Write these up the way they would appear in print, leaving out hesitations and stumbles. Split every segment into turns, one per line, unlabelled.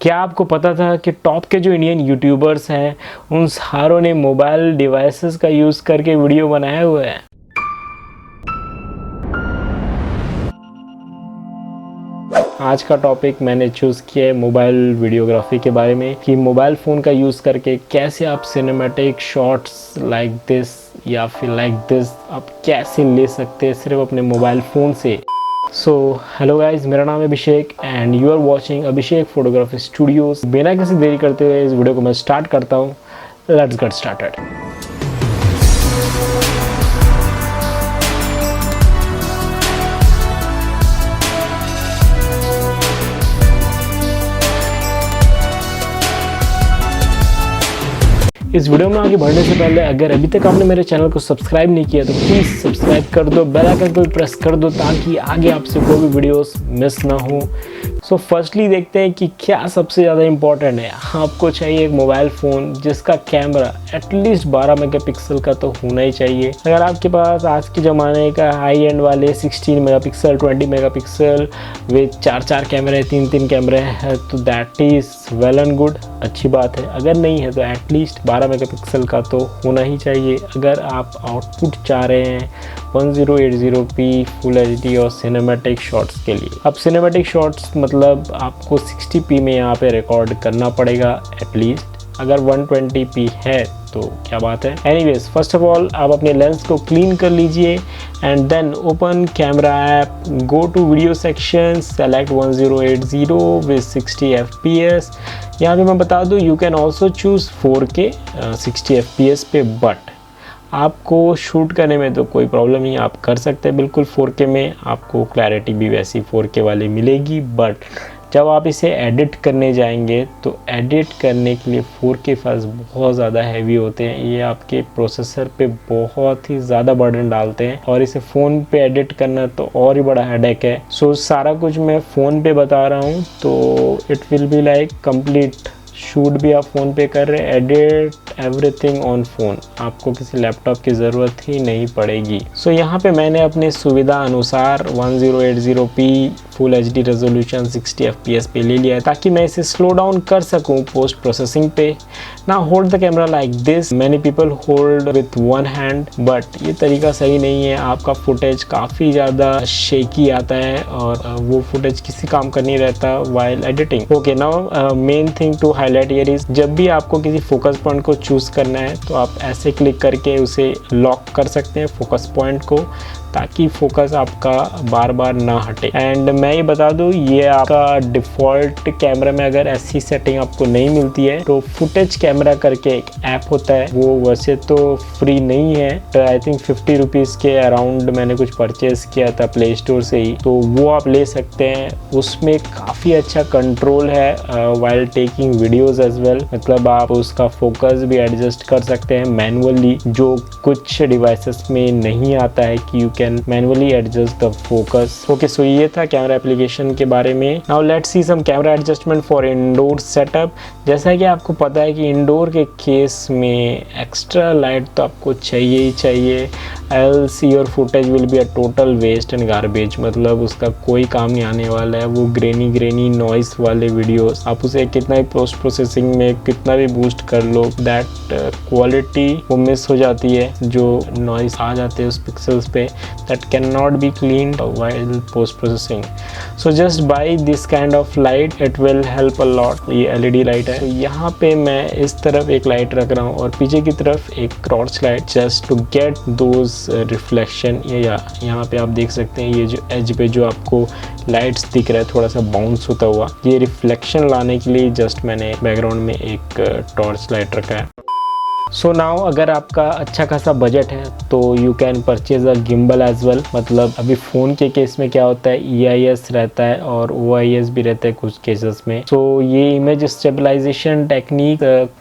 क्या आपको पता था कि टॉप के जो इंडियन यूट्यूबर्स हैं उन सारों ने मोबाइल डिवाइसेस का यूज़ करके वीडियो बनाए हुए हैं। आज का टॉपिक मैंने चूज़ किया है मोबाइल वीडियोग्राफी के बारे में कि मोबाइल फ़ोन का यूज़ करके कैसे आप सिनेमैटिक शॉट्स लाइक दिस या फिर लाइक दिस आप कैसे ले सकते हैं सिर्फ अपने मोबाइल फ़ोन से। सो हेलो गाइज, मेरा नाम है Abhishek and you are watching Abhishek photography studios. बिना किसी देरी करते हुए इस वीडियो को मैं स्टार्ट करता हूँ। Let's get started. इस वीडियो में आगे बढ़ने से पहले अगर अभी तक आपने मेरे चैनल को सब्सक्राइब नहीं किया तो प्लीज़ सब्सक्राइब कर दो, बेल आइकन को भी प्रेस कर दो ताकि आगे आपसे कोई भी वीडियोस मिस ना हो। सो फर्स्टली देखते हैं कि क्या सबसे ज़्यादा इम्पॉर्टेंट है। आपको चाहिए एक मोबाइल फ़ोन जिसका कैमरा एटलीस्ट 12 मेगापिक्सल का तो होना ही चाहिए। अगर आपके पास आज के ज़माने का हाई एंड वाले 16 मेगापिक्सल 20 मेगापिक्सल विद 4 कैमरे 3 कैमरे हैं तो that is well and good, अच्छी बात है। अगर नहीं है तो एटलीस्ट 12 मेगापिक्सल का तो होना ही चाहिए अगर आप आउटपुट चाह रहे हैं 1080p फुल एचडी और सिनेमैटिक शॉट्स के लिए। अब सिनेमैटिक शॉट्स मतलब आपको 60p में यहाँ पे रिकॉर्ड करना पड़ेगा एटलीस्ट। अगर 120p है तो क्या बात है। एनीवेज, फर्स्ट ऑफ ऑल आप अपने लेंस को क्लीन कर लीजिए and then open camera app, go to video section, select 1080 with 60 fps। यहाँ पे मैं बता दूँ you can also choose 4K 60 fps पे, बट आपको शूट करने में तो कोई प्रॉब्लम नहीं, आप कर सकते हैं बिल्कुल 4K में, आपको क्लैरिटी भी वैसी 4K वाली मिलेगी। बट जब आप इसे एडिट करने जाएंगे तो एडिट करने के लिए 4K फाइल्स बहुत ज़्यादा हैवी होते हैं, ये आपके प्रोसेसर पे बहुत ही ज़्यादा बर्डन डालते हैं और इसे फ़ोन पे एडिट करना तो और ही बड़ा हेडेक है। सो सारा कुछ मैं फ़ोन पे बता रहा हूँ तो it will be like complete shoot भी आप फ़ोन पे कर रहे हैं, एडिट एवरीथिंग ऑन फ़ोन, आपको किसी लैपटॉप की ज़रूरत ही नहीं पड़ेगी। सो यहाँ पे मैंने अपने सुविधा अनुसार 1080p full HD resolution 60 fps पे ले लिया है ताकि मैं इसे स्लो डाउन कर सकूँ पोस्ट प्रोसेसिंग पे। ना hold the camera like this, many people hold with one hand, but ये तरीका सही नहीं है। आपका फुटेज काफ़ी ज़्यादा शेकी आता है और वो फुटेज किसी काम का नहीं रहता while editing. Okay, now main thing to highlight here is, जब भी आपको किसी फोकस पॉइंट को चूज़ करना है तो आप ऐसे क्लिक करके उसे लॉक कर सकते हैं फोकस पॉइंट को, ताकि फोकस आपका बार बार ना हटे। एंड मैं ये बता दूँ ये आपका डिफ़ॉल्ट कैमरा में अगर ऐसी सेटिंग आपको नहीं मिलती है तो फुटेज कैमरा करके एक ऐप होता है, वो वैसे तो फ्री नहीं है, आई थिंक 50 रुपीज़ के अराउंड मैंने कुछ परचेज़ किया था प्ले स्टोर से ही, तो वो आप ले सकते हैं। उसमें काफ़ी अच्छा कंट्रोल है while taking videos as well, मतलब आप उसका फोकस भी एडजस्ट कर सकते हैं मैनुअली, जो कुछ डिवाइसेस में नहीं आता है कि you can manually adjust the focus. Okay, so ये था कैमरा एप्लीकेशन के बारे में। Now let's see some camera adjustment for indoor setup. जैसा कि आपको पता है कि इंडोर के केस में एक्स्ट्रा लाइट तो आपको चाहिए ही चाहिए, else your footage will be a total waste and garbage, मतलब उसका कोई काम नहीं आने वाला है। वो ग्रेनी नॉइस वाले वीडियोस आप उसे कितना भी पोस्ट प्रोसेसिंग में कितना भी बूस्ट कर लो, दैट क्वालिटी वो मिस हो जाती है, जो नॉइस आ जाते हैं उस पिक्सल्स पे, that cannot be cleaned while post processing. So just buy this kind of light, it will help a lot। ये LED लाइट है, तो यहाँ पे मैं इस तरफ एक लाइट रख रहा हूँ और पीछे की तरफ एक torch light, just to get those reflection. यहाँ पे आप देख सकते हैं ये जो एज पे जो आपको लाइट्स दिख रहा है थोड़ा सा बाउंस होता हुआ, ये रिफ्लेक्शन लाने के लिए जस्ट मैंने बैकग्राउंड में एक टॉर्च लाइट रखा है। सो नाउ अगर आपका अच्छा खासा बजट है तो you can purchase a gimbal as well. मतलब अभी फ़ोन के केस में क्या होता है, EIS रहता है और OIS भी रहता है कुछ केसेस में। सो ये इमेज स्टेबलाइजेशन टेक्निक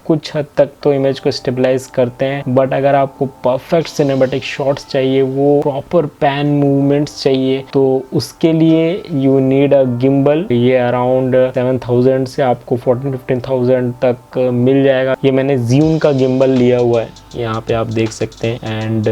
कुछ हद तक तो इमेज को स्टेबलाइज करते हैं, बट अगर आपको परफेक्ट सिनेमैटिक शॉट्स चाहिए, वो प्रॉपर पैन मूवमेंट्स चाहिए, तो उसके लिए यू नीड अ गिम्बल। ये अराउंड 7000 से आपको 14-15,000 तक मिल जाएगा। ये मैंने ज़ूम का गिम्बल लिया हुआ है, यहाँ पे आप देख सकते हैं। एंड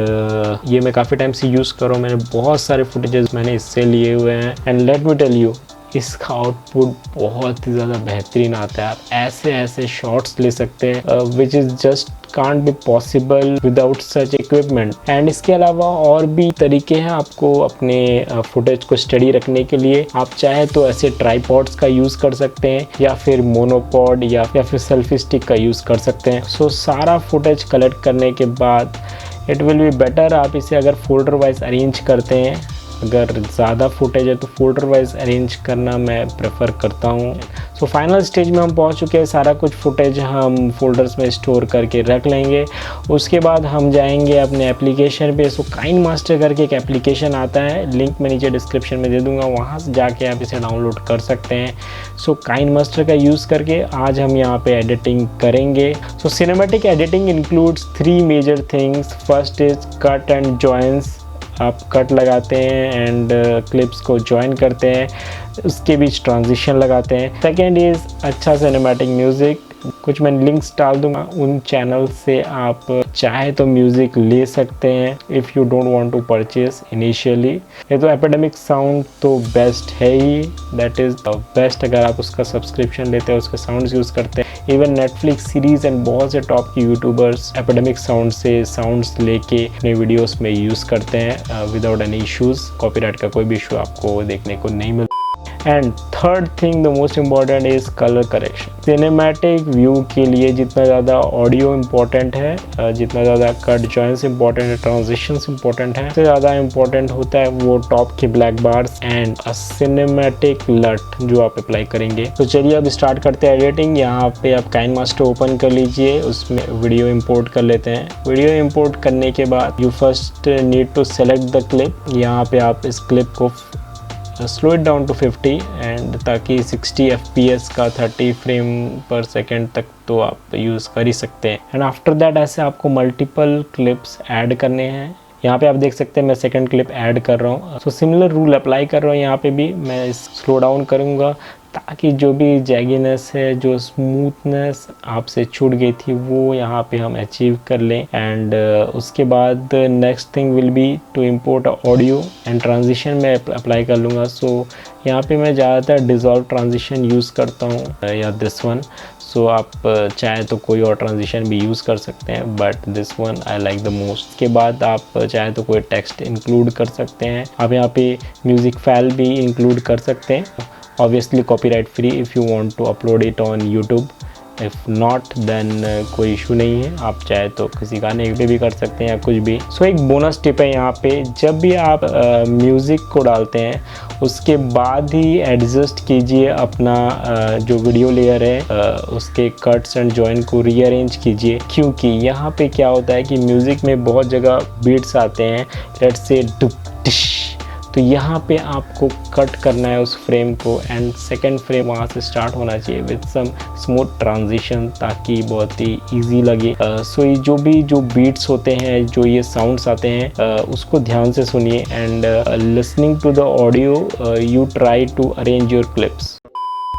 ये मैं काफ़ी टाइम से यूज़ कर रहा हूँ, मैंने बहुत सारे फुटेजेस मैंने इससे लिए हुए हैं। And let me tell you, इसका आउटपुट बहुत ही ज़्यादा बेहतरीन आता है। आप ऐसे ऐसे शॉट्स ले सकते हैं which is just can't be possible without such equipment. And इसके अलावा और भी तरीके हैं आपको अपने फुटेज को स्टडी रखने के लिए। आप चाहे तो ऐसे ट्राईपॉड्स का यूज़ कर सकते हैं या फिर मोनोपॉड या फिर सेल्फी स्टिक का यूज़ कर सकते हैं। सो सारा फुटेज कलेक्ट करने के बाद इट विल बी बेटर आप इसे अगर फोल्डर वाइज अरेंज करते हैं। अगर ज़्यादा फुटेज है तो फोल्डर वाइज अरेंज करना मैं प्रेफर करता हूँ। सो फाइनल स्टेज में हम पहुँच चुके हैं। सारा कुछ फुटेज हम फोल्डर्स में स्टोर करके रख लेंगे। उसके बाद हम जाएंगे अपने एप्लीकेशन पे। सो काइन मास्टर करके एक एप्लीकेशन आता है, लिंक मैं नीचे डिस्क्रिप्शन में दे दूँगा, वहाँ से जाके आप इसे डाउनलोड कर सकते हैं। सो काइन मास्टर का यूज़ करके आज हम यहाँ पे एडिटिंग करेंगे। So cinematic editing includes 3 major things. First is cut and joins. आप कट लगाते हैं एंड क्लिप्स को ज्वाइन करते हैं, उसके बीच ट्रांजिशन लगाते हैं। सेकेंड इज़ अच्छा सिनेमैटिक म्यूज़िक। कुछ मैं लिंक्स डाल दूंगा, उन चैनल से आप चाहे तो म्यूज़िक ले सकते हैं if you don't want to purchase initially. ये तो एपिडेमिक साउंड तो बेस्ट है ही, दैट इज़ द बेस्ट। अगर आप उसका सब्सक्रिप्शन लेते हैं, उसके साउंड्स यूज़ करते हैं। इवन नेटफ्लिक्स सीरीज़ एंड बहुत से टॉप की यूट्यूबर्स एपिडेमिक साउंड से साउंड्स लेके अपने वीडियोस में यूज़ करते हैं विदाउट एनी इश्यूज़। कॉपीराइट का कोई भी इशू आपको देखने को नहीं मिलता। And third thing the most important is colour correction. Cinematic view के लिए जितना ज़्यादा ऑडियो इम्पॉर्टेंट है, जितना ज़्यादा कट जॉइंट्स इम्पॉर्टेंट है, ट्रांजिशंस इम्पॉर्टेंट है, उससे ज़्यादा इम्पॉर्टेंट होता है वो टॉप के black bars and a cinematic लट जो आप अप्लाई करेंगे। तो चलिए अब स्टार्ट करते हैं एडिटिंग। यहाँ पे आप काइन मास्टर ओपन कर लीजिए, उसमें वीडियो इम्पोर्ट कर लेते हैं। वीडियो इम्पोर्ट करने के बाद you first need to select the clip. यहाँ पे आप इस क्लिप को slow it down to 50 and ताकि 60 FPS का 30 फ्रेम पर सेकेंड तक तो आप यूज़ कर ही सकते हैं। एंड आफ्टर दैट ऐसे आपको मल्टीपल क्लिप्स ऐड करने हैं। यहाँ पे आप देख सकते हैं मैं सेकंड क्लिप ऐड कर रहा हूँ। सो सिमिलर रूल अप्लाई कर रहा हूँ यहाँ पे भी। मैं स्लो डाउन करूँगा ताकि जो भी जैगीनेस है, जो स्मूथनेस आपसे छूट गई थी, वो यहाँ पे हम अचीव कर लें। एंड उसके बाद next thing will be to import audio and transition में अप्लाई कर लूँगा। सो यहाँ पे मैं ज़्यादातर डिज़ोल्व ट्रांजिशन यूज़ करता हूँ या दिस वन। सो आप चाहे तो कोई और ट्रांजिशन भी यूज़ कर सकते हैं, but this one I like the most. के बाद आप चाहे तो कोई टेक्स्ट इंक्लूड कर सकते हैं। आप यहाँ पे म्यूज़िक फाइल भी इंक्लूड कर सकते हैं, obviously copyright free if you want to upload it on YouTube. If not then कोई इशू नहीं है, आप चाहे तो किसी गाने पे भी कर सकते हैं या कुछ भी। सो एक बोनस टिप है यहाँ पे, जब भी आप म्यूज़िक को डालते हैं उसके बाद ही एडजस्ट कीजिए अपना जो वीडियो लेयर है, उसके कट्स एंड जॉइन को रीअरेंज कीजिए। क्योंकि यहाँ पे क्या होता है कि म्यूज़िक में बहुत जगह बीट्स आते हैं, लेट्स से डुप टिश, तो यहाँ पे आपको कट करना है उस फ्रेम को एंड सेकंड फ्रेम वहाँ से स्टार्ट होना चाहिए विद सम स्मूथ ट्रांजिशन, ताकि बहुत ही इजी लगे। सो ये जो बीट्स होते हैं, जो ये साउंड्स आते हैं, उसको ध्यान से सुनिए and listening to the audio you try to arrange your clips.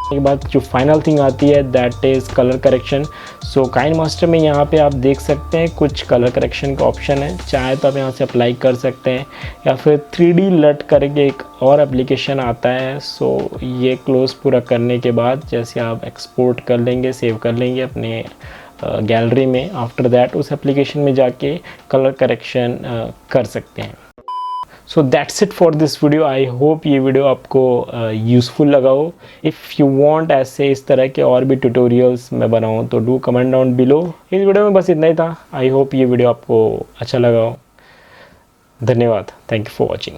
के बाद जो फाइनल थिंग आती है that is colour correction. So KineMaster में यहाँ पे आप देख सकते हैं कुछ कलर करेक्शन का ऑप्शन है, चाहे तो आप यहाँ से अप्लाई कर सकते हैं या फिर 3D लट करके एक और एप्लीकेशन आता है। सो ये क्लोज पूरा करने के बाद जैसे आप एक्सपोर्ट कर लेंगे, सेव कर लेंगे अपने गैलरी में, आफ्टर दैट उस एप्लीकेशन में जाके कलर करेक्शन कर सकते हैं। So that's it for this video. I hope ये वीडियो आपको यूज़फुल लगा हो। इफ़ यू वांट ऐसे इस तरह के और भी ट्यूटोरियल्स मैं बनाऊँ तो डू कमेंट डाउन बिलो। इस वीडियो में बस इतना ही था। आई होप ये वीडियो आपको अच्छा लगा हो। धन्यवाद। Thank you for watching.